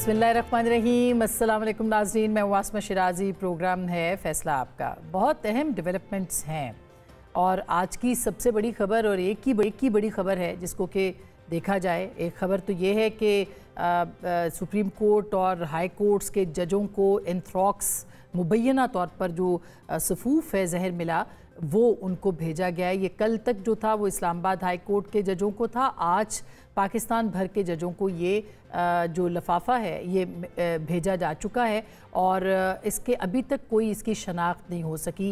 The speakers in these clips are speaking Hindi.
बिस्मिल्लाहिर्रहमानिर्रहीम। अस्सलाम वालेकुम नाज़रीन, मैं वास्मा शिराजी। प्रोग्राम है फैसला आपका। बहुत अहम डेवलपमेंट्स हैं और आज की सबसे बड़ी खबर और एक की बड़ी खबर है जिसको कि देखा जाए। एक खबर तो ये है कि सुप्रीम कोर्ट और हाई कोर्ट्स के जजों को एंथ्रॉक्स मुबैना तौर पर जो सफूफ है जहर मिला वो उनको भेजा गया है। ये कल तक जो था वो इस्लामाबाद हाई कोर्ट के जजों को था। आज पाकिस्तान भर के जजों को ये जो लफाफा है ये भेजा जा चुका है और इसके अभी तक कोई इसकी शनाख्त नहीं हो सकी।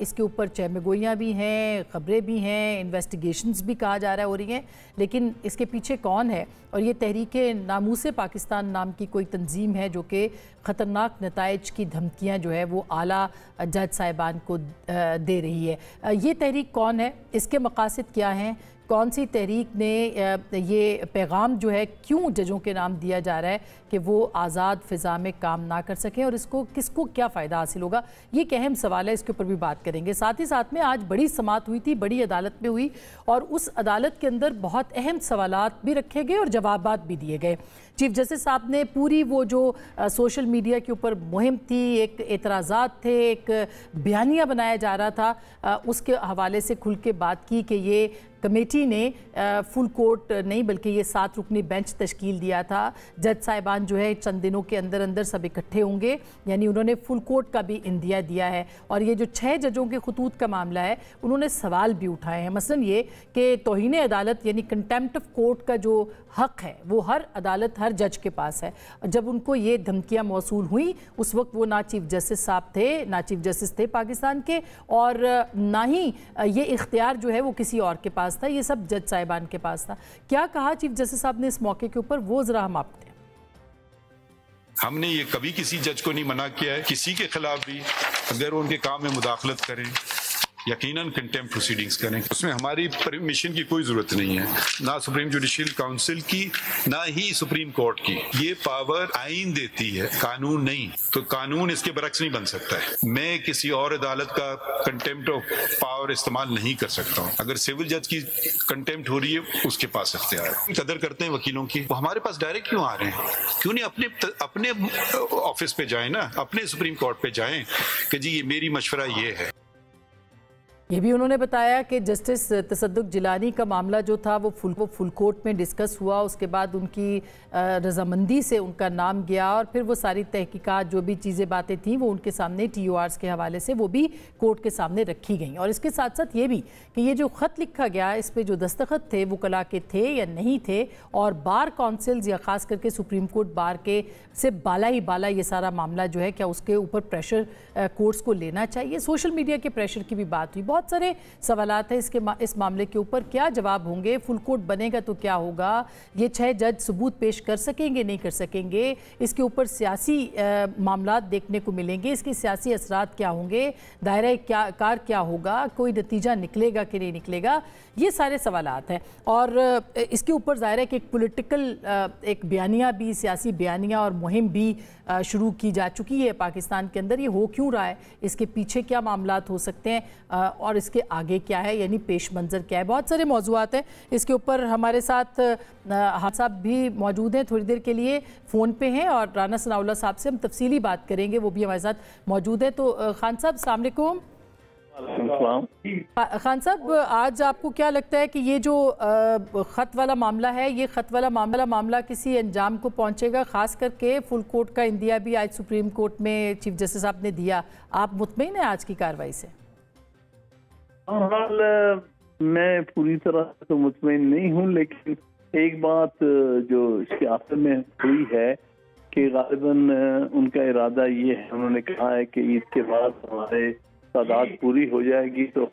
इसके ऊपर चहमगोइयाँ भी हैं, ख़बरें भी हैं, इन्वेस्टिगेशंस भी कहा जा रहा है हो रही हैं, लेकिन इसके पीछे कौन है? और ये तहरीक नामूस पाकिस्तान नाम की कोई तंजीम है जो कि ख़तरनाक नताइज की धमकियाँ जो है वो आला जज साहिबान को दे रही है। ये तहरीक कौन है, इसके मकासद क्या हैं, कौन सी तहरीक ने ये पैगाम जो है क्यों जजों के नाम दिया जा रहा है कि वो आज़ाद फ़िज़ा में काम ना कर सकें और इसको किसको क्या फ़ायदा हासिल होगा, ये एक अहम सवाल है। इसके ऊपर भी बात करेंगे। साथ ही साथ में आज बड़ी समाअत हुई थी, बड़ी अदालत में हुई और उस अदालत के अंदर बहुत अहम सवालात भी रखे गए और जवाबात भी दिए गए। चीफ जस्टिस साहब ने पूरी वो जो सोशल मीडिया के ऊपर मुहिम थी, एक एतराज़ात थे, एक बयानिया बनाया जा रहा था, उसके हवाले से खुल के बात की कि ये कमेटी ने फुल कोर्ट नहीं बल्कि ये 7 रुकनी बेंच तश्कील दिया था। जज साहिबान जो है चंद दिनों के अंदर अंदर सब इकट्ठे होंगे, यानी उन्होंने फुल कोर्ट का भी इंदिया दिया है। और ये जो 6 जजों के खतूत का मामला है उन्होंने सवाल भी उठाए हैं, मसलन ये कि तौहीन अदालत यानी कंटेम्प्ट ऑफ कोर्ट का जो हक़ है वो हर अदालत हर जज के पास है। जब उनको ये धमकियाँ मौसूल हुई उस वक्त वो ना चीफ जस्टिस साहब थे, ना चीफ जस्टिस थे पाकिस्तान के, और ना ही ये इख्तियार जो है वो किसी और के पास था, ये सब जज साहिबान के पास था। क्या कहा चीफ जस्टिस साहब ने इस मौके के ऊपर, वो जरा हम आपको दें। हमने ये कभी किसी जज को नहीं मना किया है, किसी के खिलाफ भी अगर वो उनके काम में मुदाखलत करें यकीनन कंटेम्प्ट प्रोसीडिंग्स करें, उसमें हमारी परमिशन की कोई जरूरत नहीं है, ना सुप्रीम जुडिशियल काउंसिल की ना ही सुप्रीम कोर्ट की। ये पावर आइन देती है, कानून नहीं। तो कानून इसके बरक्स नहीं बन सकता है। मैं किसी और अदालत का कंटेम्प्ट ऑफ पावर इस्तेमाल नहीं कर सकता हूँ। अगर सिविल जज की कंटेम्प्ट हो रही है उसके पास इख्तियार है। कदर करते हैं वकीलों की, वो हमारे पास डायरेक्ट क्यों आ रहे हैं? क्यों नहीं अपने ऑफिस पे जाए ना, अपने सुप्रीम कोर्ट पे जाएं कि जी ये मेरी मशवरा ये है। ये भी उन्होंने बताया कि जस्टिस तसद्दुक जिलानी का मामला जो था वो फुल कोर्ट में डिस्कस हुआ, उसके बाद उनकी रजामंदी से उनका नाम गया और फिर वो सारी तहकीकात जो भी चीज़ें बातें थीं वो उनके सामने TORs के हवाले से वो भी कोर्ट के सामने रखी गई। और इसके साथ साथ ये भी कि ये जो ख़त लिखा गया इस पर जो दस्तखत थे वो कला के थे या नहीं थे, और बार काउंसिल्स या ख़ास करके सुप्रीम कोर्ट बार के से बाला ही बाला ये सारा मामला जो है क्या उसके ऊपर प्रेशर कोर्ट्स को लेना चाहिए। सोशल मीडिया के प्रेशर की भी बात हुई, बहुत सारे सवालात हैं इस मामले के ऊपर। क्या जवाब होंगे? फुल कोर्ट बनेगा तो क्या होगा? ये 6 जज सबूत पेश कर सकेंगे नहीं कर सकेंगे? इसके ऊपर सियासी मामलात देखने को मिलेंगे, इसके सियासी असरात क्या होंगे? दायरा कार क्या होगा? कोई नतीजा निकलेगा कि नहीं निकलेगा? ये सारे सवालात हैं और इसके ऊपर ज़ाहिर है कि एक पॉलिटिकल एक बयानिया भी, सियासी बयानिया और मुहिम भी शुरू की जा चुकी है पाकिस्तान के अंदर। ये हो क्यों रहा है, इसके पीछे क्या मामलात हो सकते हैं और इसके आगे क्या है, यानी पेश मंज़र क्या है। बहुत सारे मौज़ूआत हैं इसके ऊपर। हमारे साथ हम साहब भी मौजूद हैं, थोड़ी देर के लिए फ़ोन पे हैं और राना सनाउल्लाह साहब से हम तफसीली बात करेंगे, वो भी हमारे साथ मौजूद है। तो खान साहब अस्सलाम वालेकुम। खान साहब, आज आपको क्या लगता है कि ये जो ख़त वाला मामला है, ये ख़त वाला मामला किसी अंजाम को पहुंचेगा? ख़ास करके फुल कोर्ट का इंदिया भी आज सुप्रीम कोर्ट में चीफ जस्टिस साहब ने दिया, आप मुतमईन हैं आज की कार्रवाई से? हाल मैं पूरी तरह तो मुतमईन नहीं हूँ, लेकिन एक बात जो इसके आखिर में हुई है कि गालिबन उनका इरादा ये है, उन्होंने कहा है कि ईद के बाद हमारे तादाद पूरी हो जाएगी तो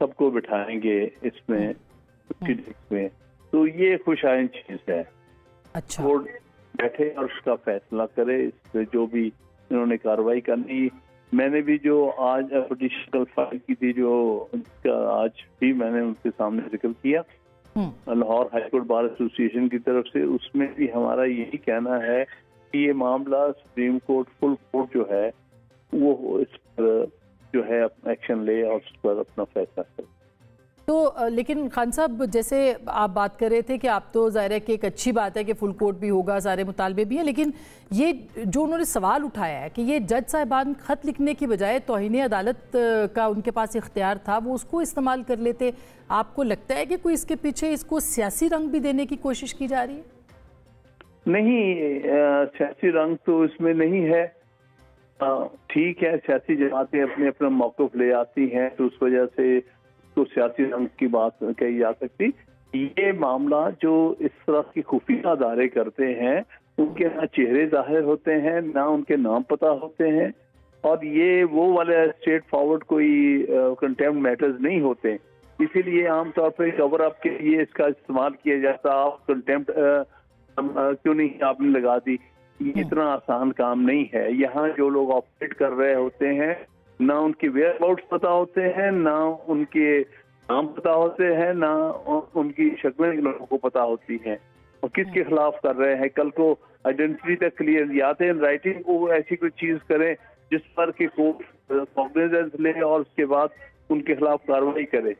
सबको बिठाएंगे इसमें में। तो ये खुशाइन चीज है। अच्छा, कोर्ट बैठे और उसका फैसला करे, इस पे जो भी इन्होंने कार्रवाई करनी। मैंने भी जो आज पिटीशन कल फाइल की थी, जो आज भी मैंने उनके सामने जिक्र किया लाहौर हाईकोर्ट बार एसोसिएशन की तरफ से, उसमें भी हमारा यही कहना है कि ये मामला सुप्रीम कोर्ट फुल कोर्ट जो है वो इस पर जो है एक्शन ले और उस पर अपना फैसला करे। लेकिन खान साहब, जैसे आप बात कर रहे थे कि आप तो ज़ाहिर है कि एक अच्छी बात है कि फुल कोर्ट भी होगा, सारे मुतालबे भी हैं, लेकिन ये जो उन्होंने सवाल उठाया है कि ये जज साहिबान ख़त लिखने की बजाय तौहीन अदालत का उनके पास इख्तियार था, वो उसको इस्तेमाल कर लेते, आपको लगता है कि कोई इसके पीछे इसको सियासी रंग भी देने की कोशिश की जा रही है? नहीं, सियासी रंग तो इसमें नहीं है। ठीक है, सियासी जमातें अपने अपना मौक़िफ़ ले आती हैं तो उस वजह से तो सियासी रंग की बात कही जा सकती। ये मामला जो इस तरह की खुफिया अदारे करते हैं, उनके ना चेहरे जाहिर होते हैं, ना उनके नाम पता होते हैं, और ये वो वाले स्ट्रेट फॉरवर्ड कोई कंटेम्प्ट मैटर्स नहीं होते। इसीलिए आमतौर पर कवर अप के लिए इसका इस्तेमाल किया जाता। आप कंटेम्प्ट क्यों नहीं आपने लगा दी? ये इतना आसान काम नहीं है। यहाँ जो लोग ऑपरेट कर रहे होते हैं, ना उनके वेयर अबाउट्स पता होते हैं, ना उनके नाम पता होते हैं, ना उनकी शक्लें लोगों को पता होती हैं, और किसके खिलाफ कर रहे हैं। कल को आइडेंटिटी तक क्लियर या तो इन राइटिंग को ऐसी कोई चीज करें जिस पर कि कोर्ट कॉग्निजेंस ले और उसके बाद उनके खिलाफ कार्रवाई करे।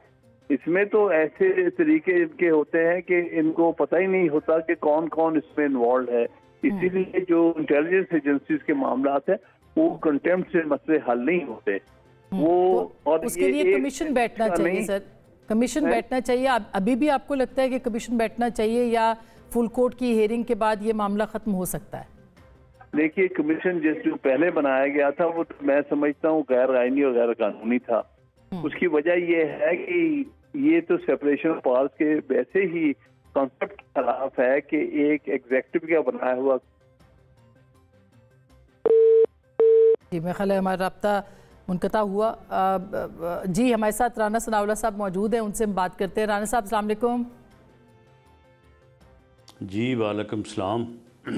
इसमें तो ऐसे तरीके इनके होते हैं कि इनको पता ही नहीं होता कि कौन कौन इसमें इन्वॉल्व है। इसीलिए जो इंटेलिजेंस एजेंसीज के मामलात है वो कंटेम्प्ट से मसले हल नहीं होते। वो तो और उसके लिए कमीशन बैठना चाहिए सर, कमीशन बैठना चाहिए। अभी भी आपको लगता है कि कमीशन बैठना चाहिए या फुल कोर्ट की हियरिंग के बाद ये मामला खत्म हो सकता है? देखिए, कमीशन जो पहले बनाया गया था वो तो मैं समझता हूँ गैर आईनी और गैर कानूनी था। उसकी वजह ये है कि ये तो सेपरेशन ऑफ पावर्स के वैसे ही कॉन्सेप्ट के खिलाफ है कि एक एग्जेक्टिव का बनाया हुआ। जी, मेरे ख्याल है हमारा राब्ता मुनक़ता हुआ। जी, हमारे साथ राना सनाउल्लाह साहब मौजूद हैं, उनसे हम बात करते हैं। राना साहब, अस्सलाम वालेकुम। जी, वालेकुम सलाम।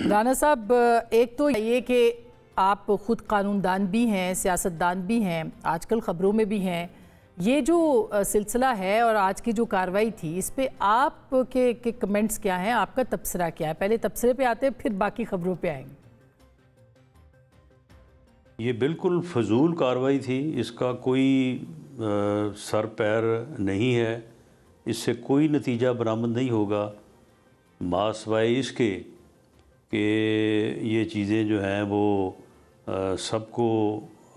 राना साहब, एक तो ये कि आप ख़ुद कानूनदान भी हैं, सियासतदान भी हैं, आजकल ख़बरों में भी हैं। ये जो सिलसिला है और आज की जो कार्रवाई थी, इस पे आपके कमेंट्स क्या हैं, आपका तबसरा क्या है? पहले तबसरे पे आते हैं, फिर बाकी ख़बरों पे आएंगे। ये बिल्कुल फजूल कार्रवाई थी, इसका कोई सर पैर नहीं है, इससे कोई नतीजा बरामद नहीं होगा, मासवाए इसके कि ये चीज़ें जो हैं वो सबको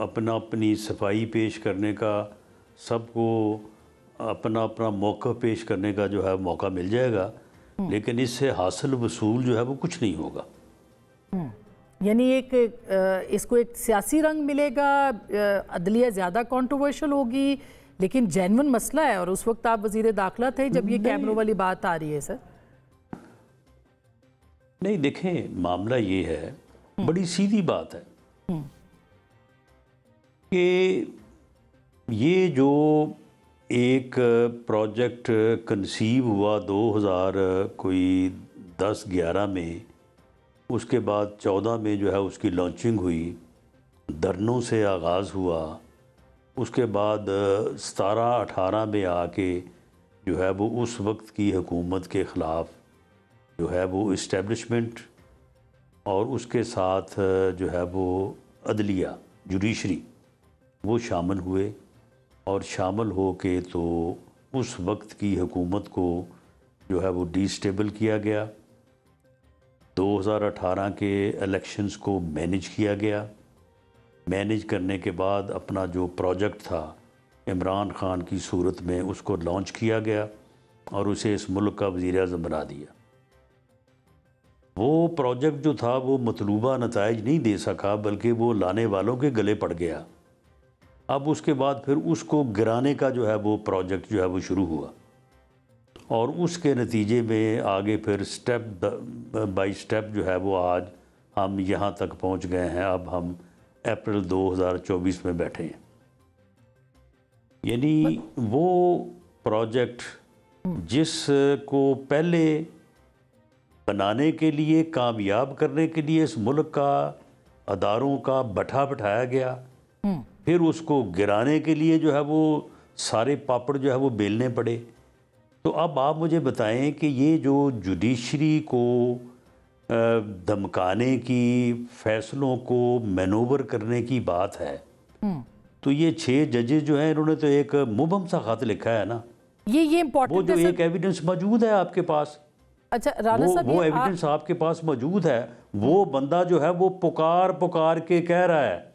अपना अपनी सफाई पेश करने का, सबको अपना अपना मौका पेश करने का जो है मौका मिल जाएगा, लेकिन इससे हासिल वसूल जो है वो कुछ नहीं होगा। यानी इसको एक सियासी रंग मिलेगा, अदलिया ज़्यादा कंट्रोवर्शियल होगी, लेकिन जेन्युइन मसला है। और उस वक्त आप वज़ीर दाखिला थे जब ये कैमरों वाली बात आ रही है सर। नहीं, देखें, मामला ये है, बड़ी सीधी बात है कि ये जो एक प्रोजेक्ट कंसीव हुआ 2010-11 में, उसके बाद 14 में जो है उसकी लॉन्चिंग हुई, धरनों से आगाज़ हुआ, उसके बाद 17-18 में आके जो है वो उस वक्त की हुकूमत के ख़िलाफ़ जो है वो इस्टेब्लिशमेंट और उसके साथ जो है वो अदलिया, जुडिशरी, वो शामिल हुए, और शामिल हो के तो उस वक्त की हुकूमत को जो है वो डिस्टेबल किया गया। 2018 के इलेक्शंस को मैनेज किया गया। मैनेज करने के बाद अपना जो प्रोजेक्ट था इमरान ख़ान की सूरत में उसको लॉन्च किया गया और उसे इस मुल्क का वज़ीर-ए-आज़म बना दिया। वो प्रोजेक्ट जो था वो मतलूबा नताइज नहीं दे सका, बल्कि वो लाने वालों के गले पड़ गया। अब उसके बाद फिर उसको गिराने का जो है वो प्रोजेक्ट जो है वो शुरू हुआ, और उसके नतीजे में आगे फिर स्टेप बाय स्टेप जो है वो आज हम यहाँ तक पहुँच गए हैं। अब हम अप्रैल 2024 में बैठे हैं। यानी वो प्रोजेक्ट जिसको पहले बनाने के लिए, कामयाब करने के लिए इस मुल्क का अदारों का बिठाया गया, फिर उसको गिराने के लिए जो है वो सारे पापड़ जो है वो बेलने पड़े। तो अब आप मुझे बताएं कि ये जो जुडिशरी को धमकाने की, फैसलों को मैनोवर करने की बात है, तो ये 6 जजेस जो हैं इन्होंने तो एक मुबहम सा ख़त लिखा है ना ये वो इम्पोर्टेंट जो है एक एविडेंस मौजूद है आपके पास, अच्छा राना साहब, वो एविडेंस आपके पास मौजूद है। वो बंदा जो है वो पुकार के कह रहा है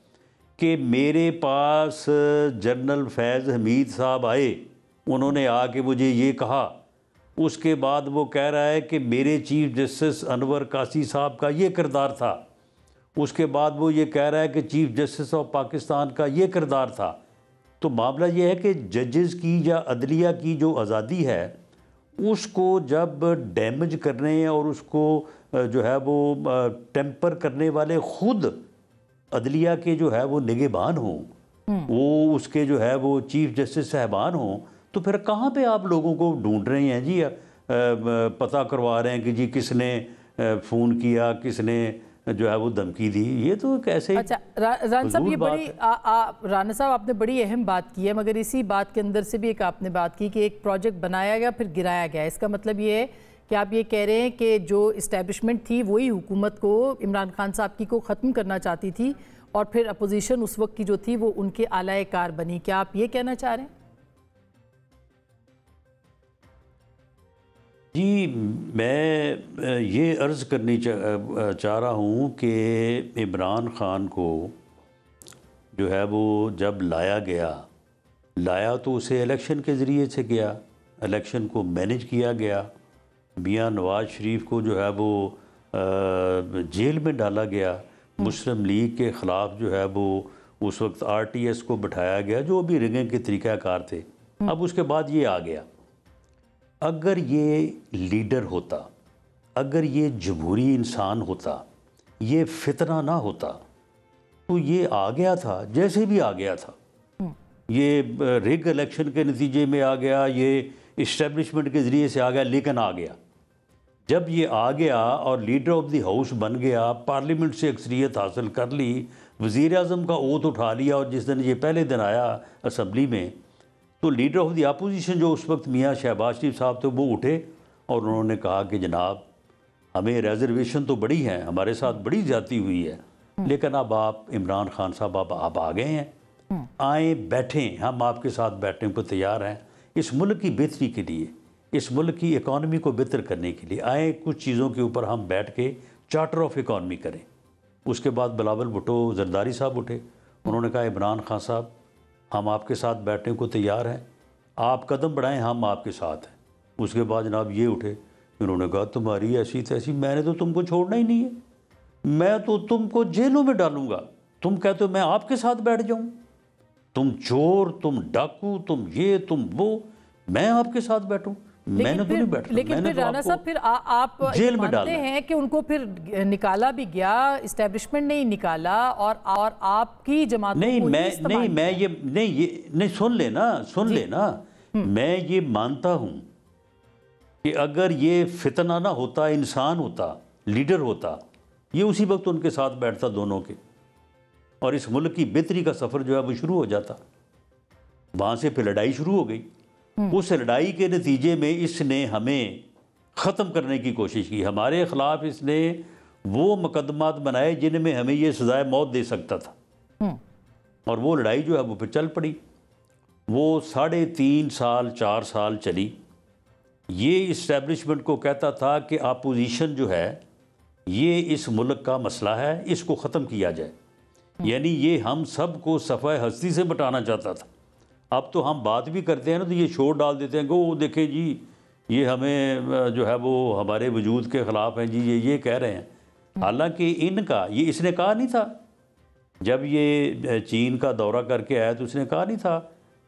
कि मेरे पास जनरल फैज़ हमीद साहब आए, उन्होंने आके मुझे ये कहा। उसके बाद वो कह रहा है कि मेरे चीफ जस्टिस अनवर कासी साहब का ये किरदार था। उसके बाद वो ये कह रहा है कि चीफ जस्टिस ऑफ पाकिस्तान का ये किरदार था। तो मामला ये है कि जजेस की या अदलिया की जो आज़ादी है उसको जब डैमेज करने और उसको जो है वो टेम्पर करने वाले खुद अदलिया के जो है वो निगहबान हों, वो उसके जो है वो चीफ जस्टिस साहबान हों, तो फिर कहाँ पे आप लोगों को ढूंढ रहे हैं जी, पता करवा रहे हैं कि जी किसने फ़ोन किया, किसने जो है वो धमकी दी। ये तो कैसे। अच्छा राना साहब, ये बड़ी राना साहब आपने बड़ी अहम बात की है, मगर इसी बात के अंदर से भी एक आपने बात की कि एक प्रोजेक्ट बनाया गया फिर गिराया गया। इसका मतलब ये है कि आप ये कह रहे हैं कि जो इस्टेब्लिशमेंट थी वही हुकूमत को, इमरान खान साहब की को ख़त्म करना चाहती थी और फिर अपोजिशन उस वक्त की जो थी वो उनके आलाए कार बनी। क्या आप ये कहना चाह रहे हैं? जी, मैं ये अर्ज़ करनी चाह रहा हूँ कि इमरान ख़ान को जो है वो जब लाया तो उसे इलेक्शन के ज़रिए से गया, इलेक्शन को मैनेज किया गया। मियां नवाज़ शरीफ को जो है वो जेल में डाला गया। मुस्लिम लीग के ख़िलाफ़ जो है वो उस वक्त RTS को बिठाया गया, जो भी रिगिंग के तरीक़ाकार थे। अब उसके बाद ये आ गया। अगर ये लीडर होता, अगर ये जमहूरी इंसान होता, ये फितना ना होता, तो ये आ गया था जैसे भी आ गया था। ये रिग इलेक्शन के नतीजे में आ गया, ये इस्टेब्लिशमेंट के ज़रिए से आ गया, लेकिन आ गया। जब ये आ गया और लीडर ऑफ द हाउस बन गया, पार्लियामेंट से अक्सरियत हासिल कर ली, वज़ीर आज़म का ओथ उठा लिया, और जिस दिन ये पहले दिन आया असम्बली में, तो लीडर ऑफ द अपोजिशन जो उस वक्त मियाँ शहबाज शरीफ साहब थे वो उठे और उन्होंने कहा कि जनाब हमें रिजर्वेशन तो बड़ी हैं, हमारे साथ बड़ी ज़्यादती हुई है, लेकिन अब आप इमरान खान साहब आप आ गए हैं, आए बैठें, हम आपके साथ बैठने को तैयार हैं। इस मुल्क की बेहतरी के लिए, इस मुल्क की इकॉनमी को बेहतर करने के लिए आए, कुछ चीज़ों के ऊपर हम बैठ के चार्टर ऑफ इकॉनमी करें। उसके बाद बिलावल भुट्टो जरदारी साहब उठे, उन्होंने कहा इमरान खान साहब हम आपके साथ बैठने को तैयार हैं, आप कदम बढ़ाएं, हम आपके साथ हैं। उसके बाद जनाब ये उठे, उन्होंने कहा तुम्हारी ऐसी तैसी, मैंने तो तुमको छोड़ना ही नहीं है, मैं तो तुमको जेलों में डालूंगा, तुम कहते हो मैं आपके साथ बैठ जाऊं, तुम चोर, तुम डाकू, तुम ये तुम वो, मैं आपके साथ बैठूं? मैंने तो नहीं बैठा। लेकिन फिर राना साहब फिर आप जेल में मानते हैं कि उनको फिर निकाला भी गया, इस्टेब्लिशमेंट ने ही निकाला और आपकी जमात नहीं, मैं सुन लेना मैं ये मानता हूं कि अगर ये फितना ना होता, इंसान होता, लीडर होता, ये उसी वक्त उनके साथ बैठता दोनों के, और इस मुल्क की बेहतरी का सफ़र जो है वो शुरू हो जाता। वहाँ से फिर लड़ाई शुरू हो गई। उस लड़ाई के नतीजे में इसने हमें ख़त्म करने की कोशिश की, हमारे ख़िलाफ़ इसने वो मुकदमात बनाए जिनमें हमें ये सज़ाए मौत दे सकता था, और वो लड़ाई जो है वो फिर चल पड़ी। वो 3.5 साल 4 साल चली। ये इस्टेब्लिशमेंट को कहता था कि अपोजिशन जो है ये इस मुल्क का मसला है, इसको ख़त्म किया जाए, यानी ये हम सब को सफ़ाए हस्ती से बटाना चाहता था। अब तो हम बात भी करते हैं ना तो ये शोर डाल देते हैं कि वो देखें जी ये हमें जो है वो हमारे वजूद के ख़िलाफ़ हैं जी, ये कह रहे हैं। हालांकि इनका ये इसने कहा नहीं था, जब ये चीन का दौरा करके आया तो उसने कहा नहीं था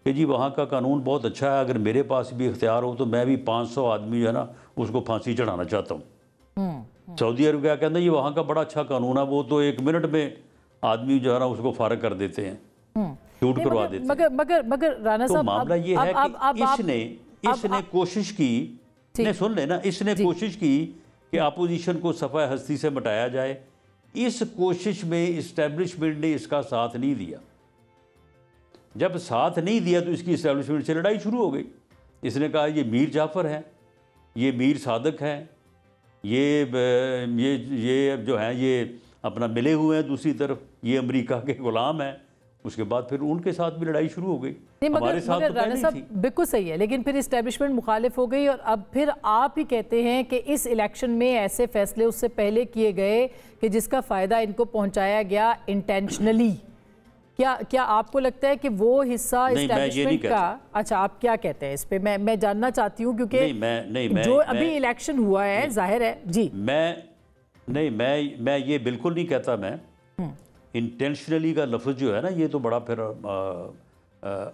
कि जी वहाँ का कानून बहुत अच्छा है, अगर मेरे पास भी इख्तियार हो तो मैं भी 500 आदमी जो है ना उसको फांसी चढ़ाना चाहता हूँ। सऊदी अरब क्या कहता है ये वहाँ का बड़ा अच्छा कानून है, वो तो 1 मिनट में आदमी जो है ना उसको फारग कर देते हैं, शूट करवा देते हैं। मगर राना साहब, तो मामला ये है कि इसने कोशिश की, ने सुन लेना, इसने कोशिश की कि अपोजिशन को सफ़ाए हस्ती से मिटाया जाए। इस कोशिश में इस्टेब्लिशमेंट ने इसका साथ नहीं दिया। जब साथ नहीं दिया तो इसकी इस्टेब्लिशमेंट से लड़ाई शुरू हो गई। इसने कहा ये मीर जाफ़र हैं, ये मीर सादक हैं, ये जो हैं ये अपना मिले हुए हैं, दूसरी तरफ ये अमेरिका के ग़ुलाम हैं, उसके बाद फिर उनके साथ भी लड़ाई शुरू हो गई। नहीं, हमारे साथ मगर तो पहले ही थी। बिल्कुल सही है, लेकिन फिर इस्टेब्लिशमेंट मुखालिफ हो गई और अब फिर आप ही कहते हैं कि इस इलेक्शन में ऐसे फैसले उससे पहले किए गए कि जिसका फ़ायदा इनको पहुंचाया गया इंटेंशनली। क्या आपको लगता है कि वो हिस्सा इस्टेब्लिशमेंट का? अच्छा, आप क्या कहते हैं इस पे? मैं जानना चाहती हूँ, क्योंकि जो अभी इलेक्शन हुआ है, जाहिर है जी। मैं ये बिल्कुल नहीं कहता। मैं इंटेंशनली का लफ्ज़ जो है ना, ये तो बड़ा फिर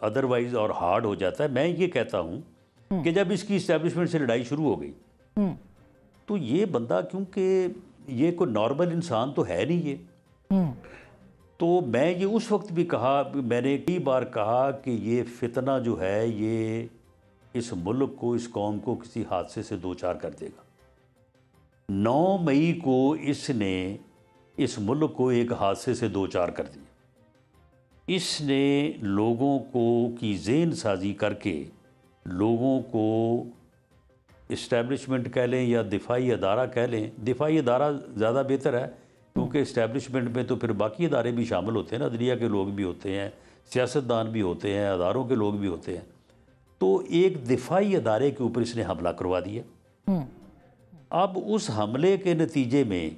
अदरवाइज और हार्ड हो जाता है। मैं ये कहता हूँ कि जब इसकी इस्टेब्लिशमेंट से लड़ाई शुरू हो गई तो ये बंदा, क्योंकि ये कोई नॉर्मल इंसान तो है नहीं ये, तो मैं ये उस वक्त भी कहा, मैंने कई बार कहा कि ये फितना जो है ये इस मुल्क को, इस कौम को किसी हादसे से दो चार कर देगा। 9 मई को इसने इस मुल्क को एक हादसे से दो चार कर दिया। इसने लोगों को की ज़हन साजी करके लोगों को इस्टेब्लिशमेंट कह लें या दिफाई अदारा कह लें, दिफाई अदारा ज़्यादा बेहतर है क्योंकि इस्टेब्लिशमेंट में तो फिर बाकी अदारे भी शामिल होते हैं ना, अदलिया के लोग भी होते हैं, सियासतदान भी होते हैं, अदारों के लोग भी होते हैं। तो एक दिफाई अदारे के ऊपर इसने हमला करवा दिया। अब उस हमले के नतीजे में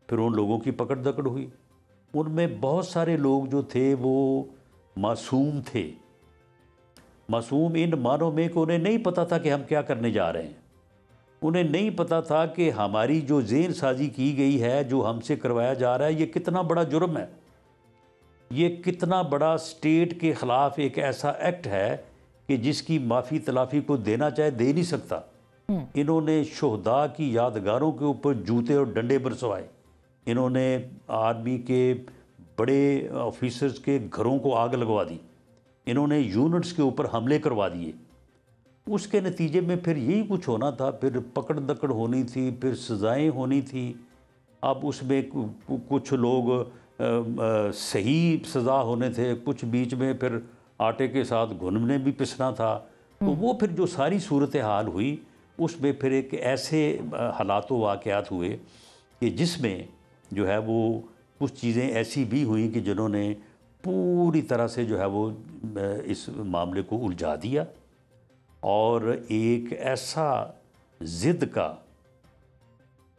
फिर उन लोगों की पकड़ दकड़ हुई। उनमें बहुत सारे लोग जो थे वो मासूम थे। मासूम इन मानों में कि उन्हें नहीं पता था कि हम क्या करने जा रहे हैं। उन्हें नहीं पता था कि हमारी जो ज़हन साजी की गई है, जो हमसे करवाया जा रहा है, ये कितना बड़ा जुर्म है, ये कितना बड़ा स्टेट के ख़िलाफ़ एक ऐसा एक्ट है कि जिसकी माफ़ी तलाफ़ी को देना चाहे दे नहीं सकता। इन्होंने शोहदा की यादगारों के ऊपर जूते और डंडे बरसवाए। इन्होंने आर्मी के बड़े ऑफिसर्स के घरों को आग लगवा दी। इन्होंने यूनिट्स के ऊपर हमले करवा दिए। उसके नतीजे में फिर यही कुछ होना था, फिर पकड़ दकड़ होनी थी, फिर सज़ाएं होनी थी। अब उसमें कुछ लोग सही सज़ा होने थे, कुछ बीच में फिर आटे के साथ घुन भी पिसना था। तो वो फिर जो सारी सूरत हाल हुई उसमें फिर एक ऐसे हालात वाक़यात हुए कि जिसमें जो है वो कुछ चीज़ें ऐसी भी हुई कि जिन्होंने पूरी तरह से जो है वो इस मामले को उलझा दिया और एक ऐसा ज़िद का,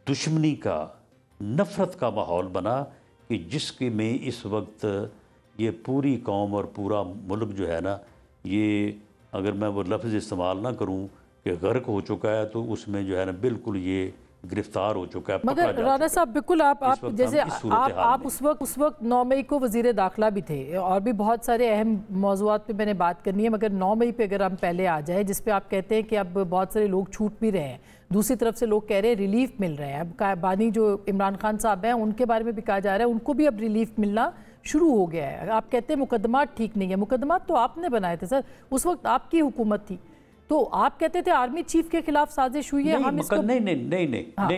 दुश्मनी का, नफ़रत का माहौल बना कि जिसके में इस वक्त ये पूरी कौम और पूरा मुल्क जो है ना, ये अगर मैं वो लफ्ज़ इस्तेमाल ना करूं कि गर्क हो चुका है, तो उसमें जो है ना बिल्कुल ये गिरफ्तार हो चुका है। मगर राना साहब बिल्कुल आप जैसे आप उस वक्त 9 मई को वज़ीर दाखिला भी थे और भी बहुत सारे अहम मौज़ूआत पे मैंने बात करनी है, मगर 9 मई पे अगर हम पहले आ जाए, जिस पे आप कहते हैं कि अब बहुत सारे लोग छूट भी रहे हैं, दूसरी तरफ से लोग कह रहे हैं रिलीफ मिल रहे हैं। अब बानी जो इमरान खान साहब हैं उनके बारे में भी कहा जा रहा है उनको भी अब रिलीफ मिलना शुरू हो गया है। आप कहते हैं मुकदमात ठीक नहीं है, मुकदमात तो आपने बनाए थे सर, उस वक्त आपकी हुकूमत थी, तो आप कहते थे आर्मी चीफ के खिलाफ साजिश हुई है, हम इसको नहीं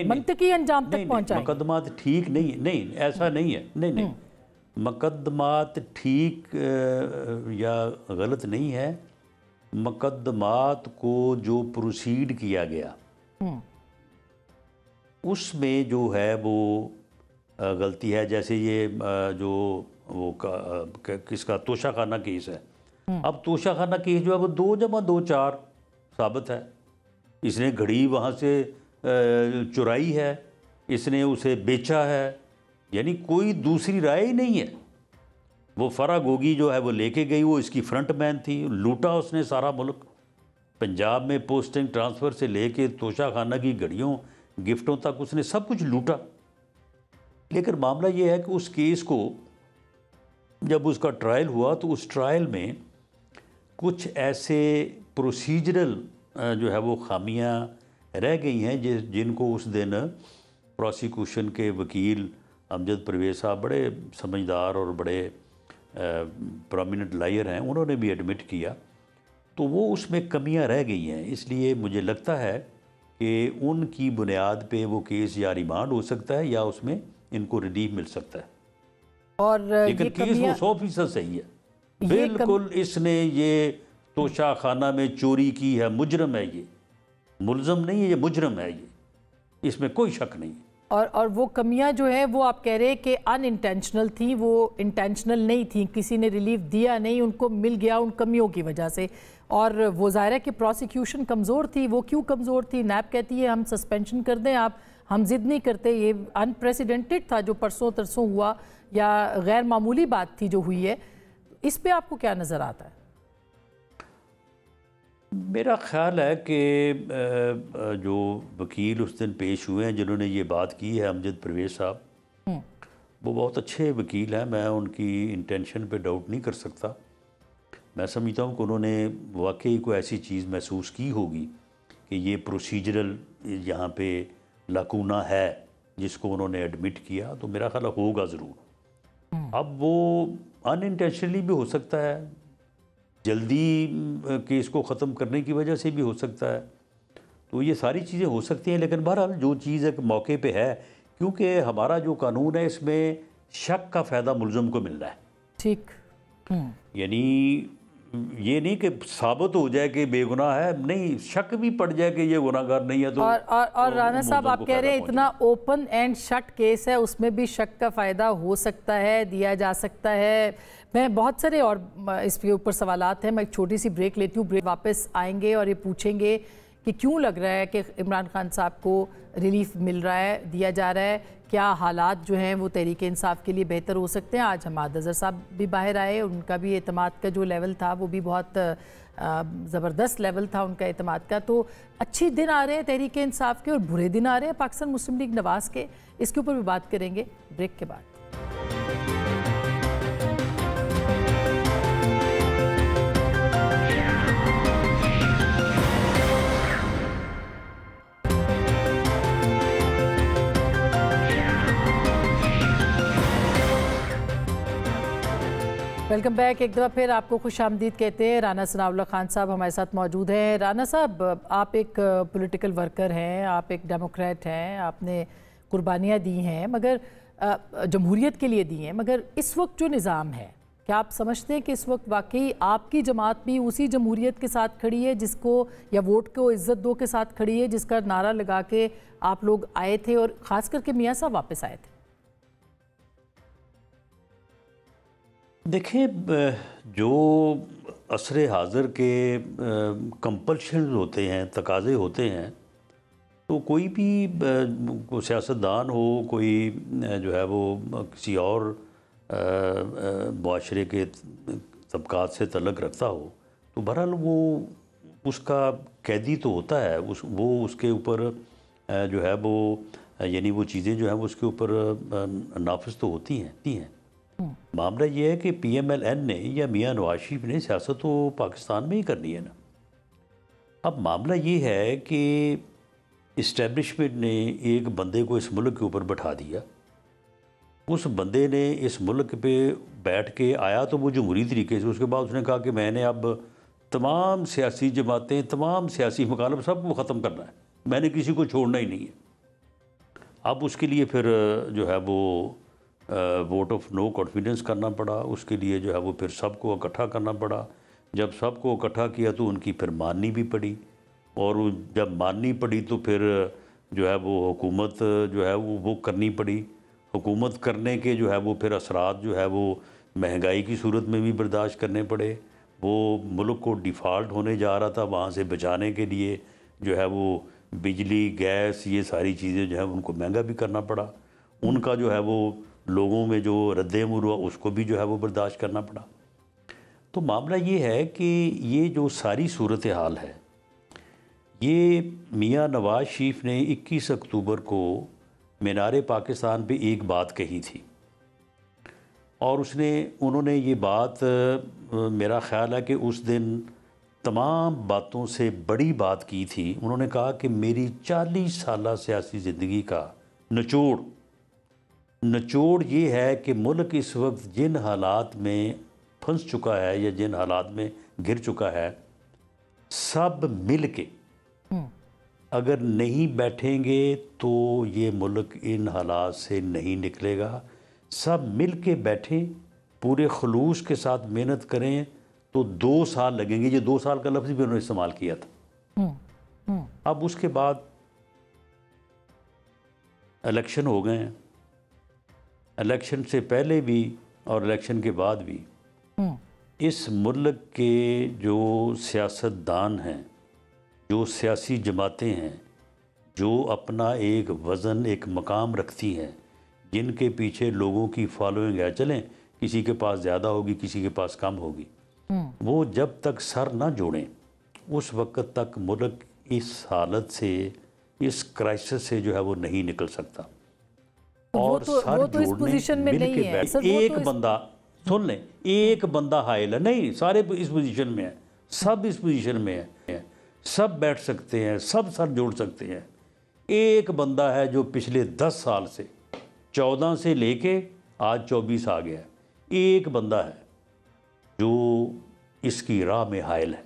मंतकी अंजाम तक पहुंचाएं। मुकदमात ठीक नहीं, नहीं ऐसा नहीं है, नहीं मुकदमात ठीक या गलत नहीं है। मुकदमात को जो प्रोसीड किया गया उसमें जो है वो गलती है। जैसे ये जो वो किसका तोशाखाना केस है, अब तोशाखाना केस जो है वो 2 + 2 = 4 साबित है। इसने घड़ी वहाँ से चुराई है, इसने उसे बेचा है, यानी कोई दूसरी राय ही नहीं है। वो फरा गोगी जो है वो लेके गई, वो इसकी फ्रंट मैन थी, लूटा उसने सारा मुल्क। पंजाब में पोस्टिंग ट्रांसफ़र से लेके तोशाखाना की घड़ियों गिफ्टों तक उसने सब कुछ लूटा। लेकिन मामला ये है कि उस केस को जब उसका ट्रायल हुआ तो उस ट्रायल में कुछ ऐसे प्रोसीजरल जो है वो खामियां रह गई हैं जिनको उस दिन प्रोसिक्यूशन के वकील अमजद परवेज़ साहब, बड़े समझदार और बड़े प्रोमिनेंट लायर हैं, उन्होंने भी एडमिट किया। तो वो उसमें कमियां रह गई हैं, इसलिए मुझे लगता है कि उनकी बुनियाद पे वो केस या रिमांड हो सकता है या उसमें इनको रिलीफ मिल सकता है। और लेकिन केस वो 100% सही है, बिल्कुल। इसने ये तोशाखाना में चोरी की है, मुजरम है, ये मुलजम नहीं है, ये मुजरम है, ये इसमें कोई शक नहीं है। और वो कमियां जो है वो आप कह रहे हैं कि अनइंटेंशनल थी, वो इंटेंशनल नहीं थी, किसी ने रिलीफ दिया नहीं, उनको मिल गया उन कमियों की वजह से। और वो ज़ाहिर है कि प्रोसिक्यूशन कमज़ोर थी। वो क्यों कमज़ोर थी? नैब कहती है हम सस्पेंशन कर दें, आप हम जिद नहीं करते। ये अनप्रेसिडेंटेड था जो परसों तरसों हुआ, या गैर मामूली बात थी जो हुई है। इस पे आपको क्या नज़र आता है? मेरा ख़्याल है कि जो वकील उस दिन पेश हुए हैं जिन्होंने ये बात की है, अमजद परवेज़ साहब, वो बहुत अच्छे वकील हैं। मैं उनकी इंटेंशन पे डाउट नहीं कर सकता। मैं समझता हूँ कि उन्होंने वाकई कोई ऐसी चीज़ महसूस की होगी कि ये प्रोसीजरल यहाँ पे लाकूना है जिसको उन्होंने एडमिट किया, तो मेरा ख्याल होगा ज़रूर। अब वो अनइंटेंशनली भी हो सकता है, जल्दी केस को ख़त्म करने की वजह से भी हो सकता है, तो ये सारी चीज़ें हो सकती हैं। लेकिन बहरहाल जो चीज़ एक मौके पे है, क्योंकि हमारा जो कानून है इसमें शक का फ़ायदा मुल्ज़म को मिल रहा है। ठीक, यानी ये नहीं कि साबित हो जाए कि बेगुनाह है, नहीं, शक भी पड़ जाए कि ये गुनाहगार नहीं है तो। और राना साहब आप कह रहे हैं इतना ओपन एंड शट केस है, उसमें भी शक का फ़ायदा हो सकता है, दिया जा सकता है। मैं बहुत सारे और इसके ऊपर सवालात हैं, मैं एक छोटी सी ब्रेक लेती हूँ, ब्रेक वापस आएंगे और ये पूछेंगे कि क्यों लग रहा है कि इमरान खान साहब को रिलीफ मिल रहा है, दिया जा रहा है, क्या हालात जो हैं वो तहरीक इंसाफ के लिए बेहतर हो सकते हैं। आज हमाद अज़हर साहब भी बाहर आए, उनका भी एतमाद का जो लेवल था वो भी बहुत ज़बरदस्त लेवल था उनका एतमाद का। तो अच्छे दिन आ रहे हैं तहरीक इंसाफ के और बुरे दिन आ रहे हैं पाकिस्तान मुस्लिम लीग नवाज़ के, इसके ऊपर भी बात करेंगे ब्रेक के बाद। Welcome back. एक दफ़ा फिर आपको खुश आमदीद कहते हैं। राना सनाउल्लाह खान साहब हमारे साथ मौजूद हैं। राना साहब, आप एक पॉलिटिकल वर्कर हैं, आप एक डेमोक्रेट हैं, आपने कुर्बानियाँ दी हैं, मगर जमहूरियत के लिए दी हैं, मगर इस वक्त जो निज़ाम है, क्या आप समझते हैं कि इस वक्त वाकई आपकी जमात भी उसी जमहूरियत के साथ खड़ी है जिसको, या वोट को इज़्ज़त दो के साथ खड़ी है जिसका नारा लगा के आप लोग आए थे और ख़ास करके मियाँ साहब वापस आए थे? देखिए, जो असरे हाज़िर के कंपल्शन होते हैं, तकाज़े होते हैं, तो कोई भी कोई सियासतदान हो, कोई जो है वो किसी और मुआशरे के तबकात से तल्लुक़ रखता हो, तो बहरहाल वो उसका कैदी तो होता है, वो उसके ऊपर जो है वो, यानी वो चीज़ें जो हैं वो उसके ऊपर नाफिज तो होती हैं। मामला ये है कि PMLN ने या मियाँ नवाज शरीफ ने सियासत तो पाकिस्तान में ही करनी है ना। अब मामला ये है कि इस्टेब्लिशमेंट ने एक बंदे को इस मुल्क के ऊपर बैठा दिया। उस बंदे ने इस मुल्क पे बैठ के आया तो वो जमहूरी तरीके से, उसके बाद उसने कहा कि मैंने अब तमाम सियासी जमातें, तमाम सियासी मुखालफ सबको ख़त्म करना है, मैंने किसी को छोड़ना ही नहीं है। अब उसके लिए फिर जो है वो वोट ऑफ नो कॉन्फिडेंस करना पड़ा, उसके लिए जो है वो फिर सबको इकट्ठा करना पड़ा। जब सबको इकट्ठा किया तो उनकी फिर माननी भी पड़ी, और जब माननी पड़ी तो फिर जो है वो हुकूमत जो है वो करनी पड़ी। हुकूमत करने के जो है वो फिर असरात जो है वो महंगाई की सूरत में भी बर्दाश्त करने पड़े। वो मुल्क को डिफ़ॉल्ट होने जा रहा था, वहाँ से बचाने के लिए जो है वो बिजली, गैस, ये सारी चीज़ें जो है उनको महंगा भी करना पड़ा। उनका जो है वो लोगों में जो रद्द-ए-अमल हुआ उसको भी जो है वो बर्दाश्त करना पड़ा। तो मामला ये है कि ये जो सारी सूरत हाल है, ये मियाँ नवाज शरीफ ने 21 अक्टूबर को मीनार पाकिस्तान पे एक बात कही थी, और उन्होंने ये बात, मेरा ख़्याल है कि उस दिन तमाम बातों से बड़ी बात की थी। उन्होंने कहा कि मेरी 40 साला सियासी ज़िंदगी का निचोड़ ये है कि मुल्क इस वक्त जिन हालात में फंस चुका है या जिन हालात में गिर चुका है, सब मिल के अगर नहीं बैठेंगे तो ये मुल्क इन हालात से नहीं निकलेगा। सब मिल के बैठें, पूरे खलूस के साथ मेहनत करें तो 2 साल लगेंगे। ये 2 साल का लफ्ज़ भी उन्होंने इस्तेमाल किया था। अब उसके बाद इलेक्शन हो गए हैं, इलेक्शन से पहले भी और इलेक्शन के बाद भी इस मुल्क के जो सियासतदान हैं, जो सियासी जमातें हैं, जो अपना एक वज़न, एक मकाम रखती हैं, जिनके पीछे लोगों की फॉलोइंग है, चलें किसी के पास ज़्यादा होगी, किसी के पास कम होगी, वो जब तक सर ना जोड़ें उस वक्त तक मुल्क इस हालत से, इस क्राइसिस से जो है वो नहीं निकल सकता। और सर जोड़ने मिल के बैठ, एक बंदा सुन लें, एक बंदा हाइल है नहीं, सारे इस पोजीशन में है, सब इस पोजीशन में है, सब बैठ सकते हैं, सब सर जोड़ सकते हैं। एक बंदा है जो पिछले 10 साल से 14 से लेके आज 24 आ गया है, एक बंदा है जो इसकी राह में हाइल है।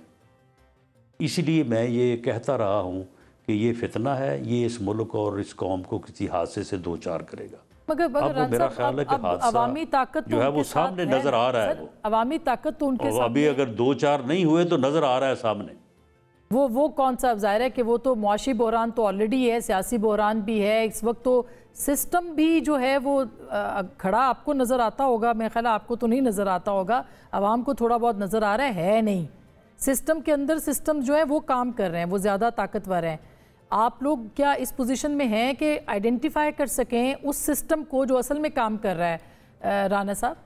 इसलिए मैं ये कहता रहा हूँ कि ये फितना है, ये इस मुल्क और इस कौम को किसी हादसे से दो चार करेगा। मगर अब मेरा ख्याल है कि हादसा अवामी ताकत जो है वो सामने नजर आ रहा है। वो अवामी ताकत तो उनके अभी अगर 2-4 नहीं हुए तो नजर आ रहा है सामने। वो कौन सा ज़ाहिर है कि वो तो मुआशी बहरान तो ऑलरेडी है, सियासी बहरान भी है इस वक्त, तो सिस्टम भी जो है वो खड़ा आपको नज़र आता होगा, मेरे ख्याल आपको तो नहीं नज़र आता होगा, आवाम को थोड़ा बहुत नज़र आ रहा है नहीं। सिस्टम के अंदर सिस्टम जो है वो काम कर रहे हैं, वो ज़्यादा ताकतवर हैं। आप लोग क्या इस पोजीशन में हैं कि आइडेंटिफाई कर सकें उस सिस्टम को जो असल में काम कर रहा है? राना साहब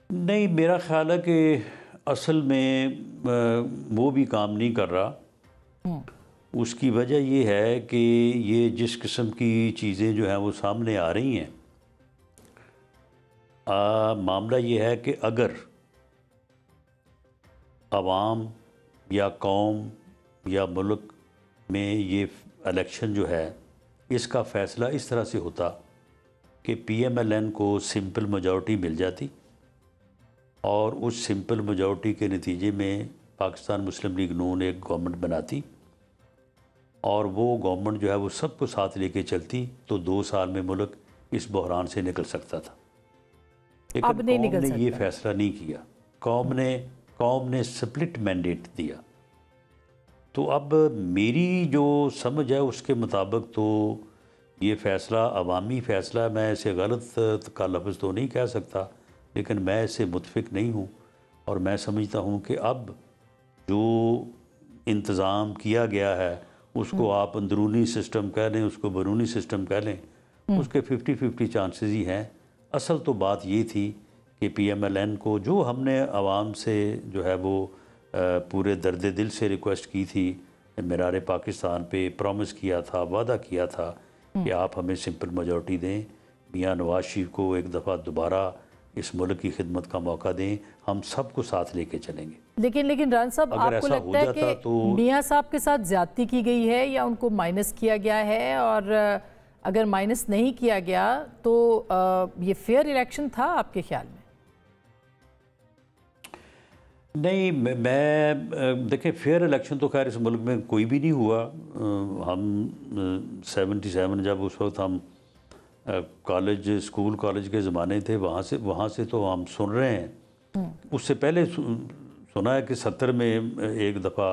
नहीं, मेरा ख्याल है कि असल में वो भी काम नहीं कर रहा। उसकी वजह ये है कि ये जिस किस्म की चीज़ें जो हैं वो सामने आ रही हैं, मामला ये है कि अगर आवाम या कौम या मुल्क में ये इलेक्शन जो है इसका फ़ैसला इस तरह से होता कि PMLN को सिंपल मेजॉरिटी मिल जाती और उस सिंपल मेजॉरिटी के नतीजे में पाकिस्तान मुस्लिम लीग नून एक गवर्नमेंट बनाती और वो गवर्नमेंट जो है वो सबको साथ लेके चलती, तो 2 साल में मुल्क इस बहरान से निकल सकता था। लेकिन कौम ने ये फैसला नहीं किया। कौम ने स्प्लिट मैंडेट दिया। तो अब मेरी जो समझ है उसके मुताबिक तो ये फ़ैसला अवामी फ़ैसला, मैं इसे गलत का लफ्ज़ तो नहीं कह सकता, लेकिन मैं इससे मुतफिक नहीं हूँ और मैं समझता हूँ कि अब जो इंतज़ाम किया गया है उसको आप अंदरूनी सिस्टम कह लें, उसको बैरूनी सिस्टम कह लें, उसके 50-50 चांसेस ही हैं। असल तो बात ये थी कि PMLN को जो हमने आवाम से जो है वो पूरे दर्द दिल से रिक्वेस्ट की थी, मीरार पाकिस्तान पे प्रॉमिस किया था, वादा किया था कि आप हमें सिंपल मेजॉरिटी दें, मियां नवाज शरीफ को एक दफ़ा दोबारा इस मुल्क की खिदमत का मौका दें, हम सबको साथ लेके चलेंगे। लेकिन रान साहब, आपको लगता है कि तो मियां साहब के साथ ज्यादती की गई है या उनको माइनस किया गया है? और अगर माइनस नहीं किया गया तो ये फेयर इलेक्शन था आपके ख्याल में? नहीं, मैं देखें, फेयर इलेक्शन तो खैर इस मुल्क में कोई भी नहीं हुआ। हम 77 जब उस वक्त हम स्कूल कॉलेज के ज़माने थे, वहाँ से तो हम सुन रहे हैं। उससे पहले सुना है कि 70 में एक दफ़ा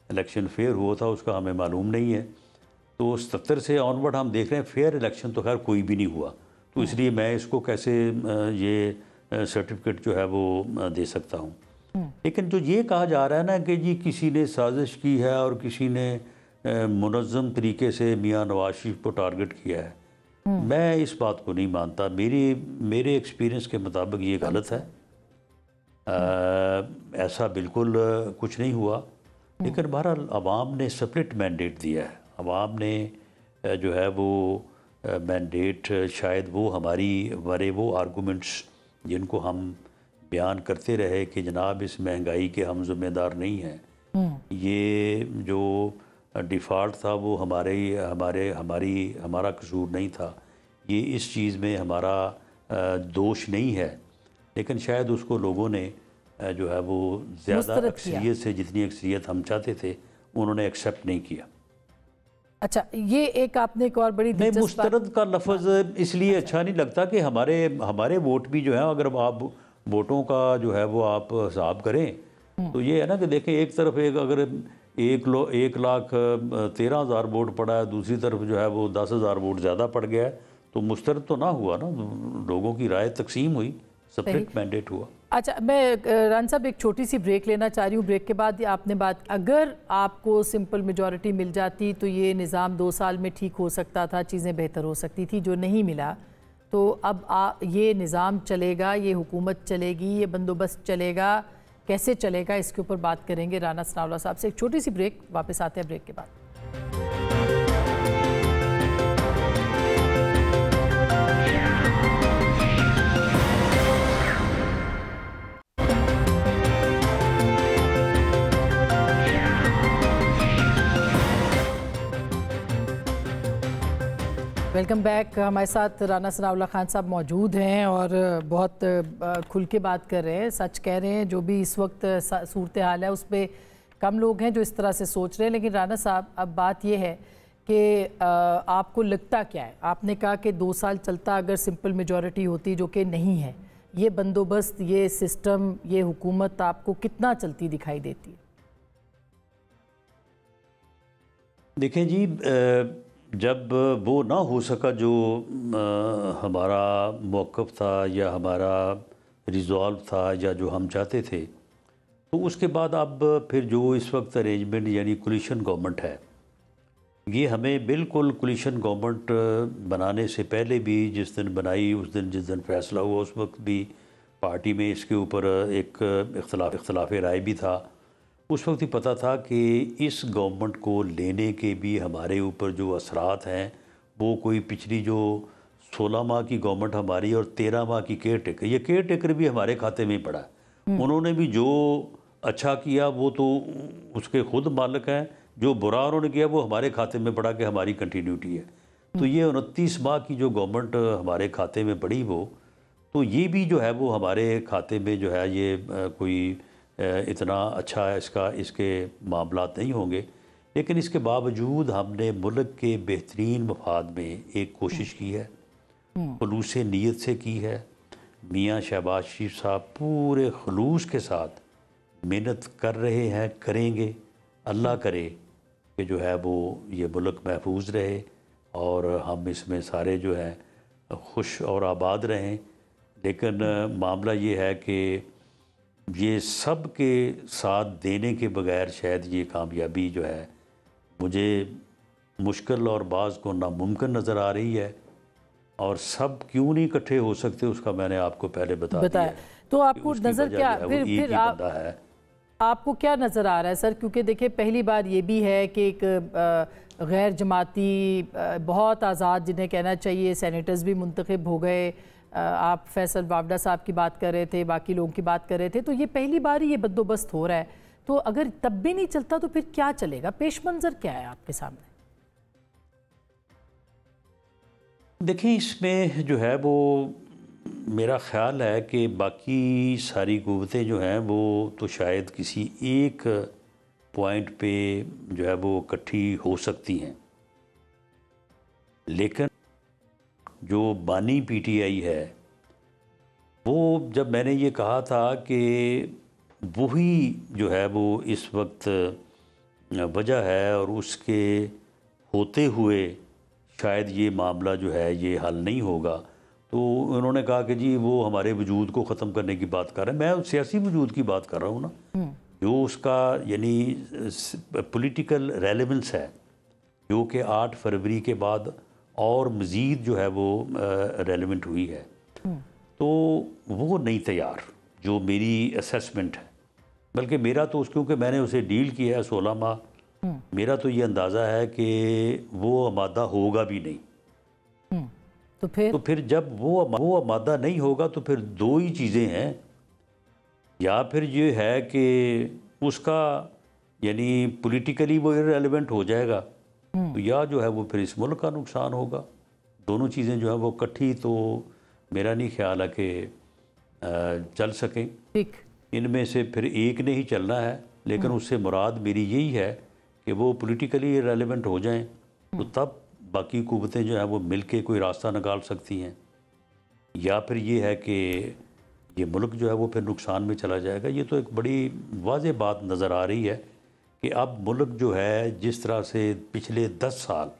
इलेक्शन फेयर हुआ था, उसका हमें मालूम नहीं है। तो 70 से ऑनवर्ड हम देख रहे हैं फेयर इलेक्शन तो खैर कोई भी नहीं हुआ। तो इसलिए मैं इसको कैसे ये सर्टिफिकेट जो है वो दे सकता हूँ। लेकिन जो ये कहा जा रहा है ना कि जी किसी ने साजिश की है और किसी ने मुनज़्ज़म तरीके से मियां नवाज शरीफ को टारगेट किया है, मैं इस बात को नहीं मानता। मेरे एक्सपीरियंस के मुताबिक ये गलत है। ऐसा बिल्कुल कुछ नहीं हुआ। लेकिन बहरहाल अवाम ने स्प्लिट मैंडेट दिया है। अवाम ने जो है वो मैंडेट, शायद वो हमारे वो आर्गूमेंट्स जिनको हम बयान करते रहे कि जनाब इस महंगाई के हम ज़िम्मेदार नहीं हैं, ये जो डिफ़ॉल्ट था वो हमारा कसूर नहीं था, ये इस चीज़ में हमारा दोष नहीं है। लेकिन शायद उसको लोगों ने जो है वो ज़्यादा अक्सरियत से, जितनी अक्सरियत हम चाहते थे, उन्होंने एक्सेप्ट नहीं किया। अच्छा, ये एक आपने एक और बड़ी नहीं, मुस्तरद का लफ्ज़ इसलिए अच्छा नहीं लगता कि हमारे वोट भी जो है, अगर आप वोटों का जो है वो आप हिसाब करें तो ये है ना कि देखें, एक तरफ अगर 1,13,000 वोट पड़ा है, दूसरी तरफ जो है वो 10,000 वोट ज़्यादा पड़ गया है, तो मुस्तरद तो ना हुआ ना, लोगों की राय तकसीम हुई, स्प्लिट मैंडेट हुआ। अच्छा, मैं रान साहब एक छोटी सी ब्रेक लेना चाह रही हूँ। ब्रेक के बाद आपने बात, अगर आपको सिंपल मेजॉरिटी मिल जाती तो ये निज़ाम 2 साल में ठीक हो सकता था, चीज़ें बेहतर हो सकती थी, जो नहीं मिला। तो अब ये निज़ाम चलेगा, ये हुकूमत चलेगी, ये बंदोबस्त चलेगा, कैसे चलेगा, इसके ऊपर बात करेंगे राना सनाउल्लाह साहब से। एक छोटी सी ब्रेक, वापस आते हैं ब्रेक के बाद। Welcome back. हमारे साथ राना सनाउल्लाह खान साहब मौजूद हैं और बहुत खुल के बात कर रहे हैं, सच कह रहे हैं। जो भी इस वक्त सूरत हाल है उस पर कम लोग हैं जो इस तरह से सोच रहे हैं। लेकिन राना साहब, अब बात यह है कि आपको लगता क्या है? आपने कहा कि 2 साल चलता अगर सिंपल मेजॉरिटी होती, जो कि नहीं है, ये बंदोबस्त, ये सिस्टम, ये हुकूमत आपको कितना चलती दिखाई देती है? देखें जी, जब वो ना हो सका जो हमारा मौक़िफ़ था या हमारा रिज़ॉल्व था या जो हम चाहते थे, तो उसके बाद अब फिर जो इस वक्त अरेंजमेंट यानी कोलिशन गवर्नमेंट है, ये हमें बिल्कुल कोलिशन गवर्नमेंट बनाने से पहले भी, जिस दिन बनाई उस दिन, जिस दिन फ़ैसला हुआ उस वक्त भी पार्टी में इसके ऊपर एक इख्तलाफ राय भी था। उस वक्त ही पता था कि इस गवर्नमेंट को लेने के भी हमारे ऊपर जो असरात हैं वो कोई पिछली जो 16 माह की गवर्नमेंट हमारी और 13 माह की केयर टेकर, ये केयर टेकर भी हमारे खाते में पड़ा है। उन्होंने भी जो अच्छा किया वो तो उसके खुद मालिक हैं, जो बुरा उन्होंने किया वो हमारे खाते में पड़ा कि हमारी कंटिन्यूटी है। तो ये 29 माह की जो गवर्नमेंट हमारे खाते में पड़ी वो, तो ये भी जो है वो हमारे खाते में जो है ये कोई इतना अच्छा इसके मामलात नहीं होंगे। लेकिन इसके बावजूद हमने मुल्क के बेहतरीन मफाद में एक कोशिश की है, खुलूस नीयत से की है। मियाँ शहबाज शरीफ साहब पूरे खुलूस के साथ मेहनत कर रहे हैं, करेंगे। अल्लाह करे कि जो है वो ये मुल्क महफूज रहे और हम इसमें सारे जो है खुश और आबाद रहें। लेकिन मामला ये है कि ये सब के साथ देने के बगैर शायद ये कामयाबी जो है मुझे मुश्किल और बाज़ को नामुमकिन नज़र आ रही है। और सब क्यों नहीं इकट्ठे हो सकते उसका मैंने आपको पहले बताया। तो आपको नज़र क्या फिर आपको क्या नज़र आ रहा है सर? क्योंकि देखिए, पहली बार ये भी है कि एक गैर जमाती, बहुत आज़ाद जिन्हें कहना चाहिए, सेनेटर्स भी मुंतखब हो गए। आप फैसल वावडा साहब की बात कर रहे थे, बाकी लोगों की बात कर रहे थे। तो ये पहली बार ही ये बंदोबस्त हो रहा है। तो अगर तब भी नहीं चलता तो फिर क्या चलेगा? पेश मंजर क्या है आपके सामने? देखिए, इसमें जो है वो मेरा ख़्याल है कि बाकी सारी कुव्वतें जो हैं वो तो शायद किसी एक पॉइंट पे जो है वो इकट्ठी हो सकती हैं, लेकिन जो बानी पीटीआई है वो, जब मैंने ये कहा था कि वही जो है वो इस वक्त वजह है और उसके होते हुए शायद ये मामला जो है ये हल नहीं होगा, तो उन्होंने कहा कि जी वो हमारे वजूद को ख़त्म करने की बात कर रहे हैं। मैं सियासी वजूद की बात कर रहा हूँ ना, जो उसका यानी पॉलिटिकल रेलेवेंस है, जो कि 8 फरवरी के बाद और मज़ीद जो है वो रेलेवेंट हुई है, तो वो नहीं तैयार, जो मेरी असेसमेंट है। बल्कि मेरा तो क्योंकि मैंने उसे डील किया है 16 माह, मेरा तो ये अंदाज़ा है कि वो आमादा होगा भी नहीं। तो फिर जब वो आमादा नहीं होगा तो फिर 2 ही चीज़ें हैं, या फिर ये है कि उसका यानी पॉलिटिकली वो इररेलेवेंट हो जाएगा, तो या जो है वो फिर इस मुल्क का नुकसान होगा। दोनों चीज़ें जो है वो इकट्ठी तो मेरा नहीं ख्याल है कि चल सकें। इनमें से फिर एक ने ही चलना है, लेकिन उससे मुराद मेरी यही है कि वो पॉलिटिकली रेलेवेंट हो जाएं, तो तब बाकी कुव्वतें जो हैं वो मिलके कोई रास्ता निकाल सकती हैं। या फिर ये है कि ये मुल्क जो है वो फिर नुकसान में चला जाएगा। ये तो एक बड़ी वाज़ेह बात नज़र आ रही है कि अब मुल्क जो है जिस तरह से पिछले 10 साल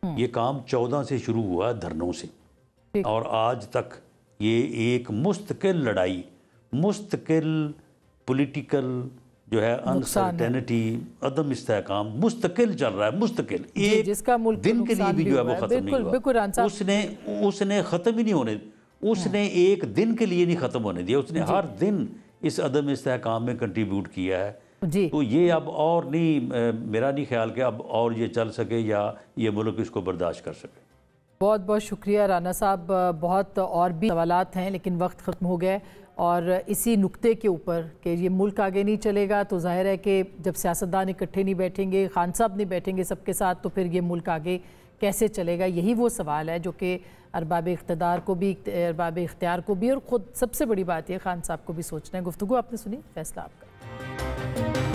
ये काम 14 से शुरू हुआ धरनों से और आज तक ये एक मुस्तकिल लड़ाई, मुस्तकिल पॉलिटिकल जो है अनसर्टेनिटी, अदम इस्तेहकाम मुस्तकिल चल रहा है, मुस्तकिल एक जिसका मुल्क दिन के लिए भी जो है वो ख़त्म नहीं हुआ। उसने ख़त्म ही नहीं होने, उसने एक दिन के लिए नहीं ख़त्म होने दिया, उसने हर दिन इस अदम इस्तेहकाम में कंट्रीब्यूट किया है जी। तो ये अब और नहीं, मेरा नहीं ख्याल कि अब और ये चल सके या ये मुल्क इसको बर्दाश्त कर सके। बहुत बहुत शुक्रिया राना साहब। बहुत और भी सवालात हैं लेकिन वक्त ख़त्म हो गया और इसी नुक्ते के ऊपर कि ये मुल्क आगे नहीं चलेगा तो जाहिर है कि जब सियासतदान इकट्ठे नहीं बैठेंगे, खान साहब नहीं बैठेंगे सबके साथ, तो फिर ये मुल्क आगे कैसे चलेगा? यही वो सवाल है जो कि अरबाब इख्तियार को भी और ख़ुद सबसे बड़ी बात यह खान साहब को भी सोचना है। गुफ्तगू आपने सुनी, फैसला आपका।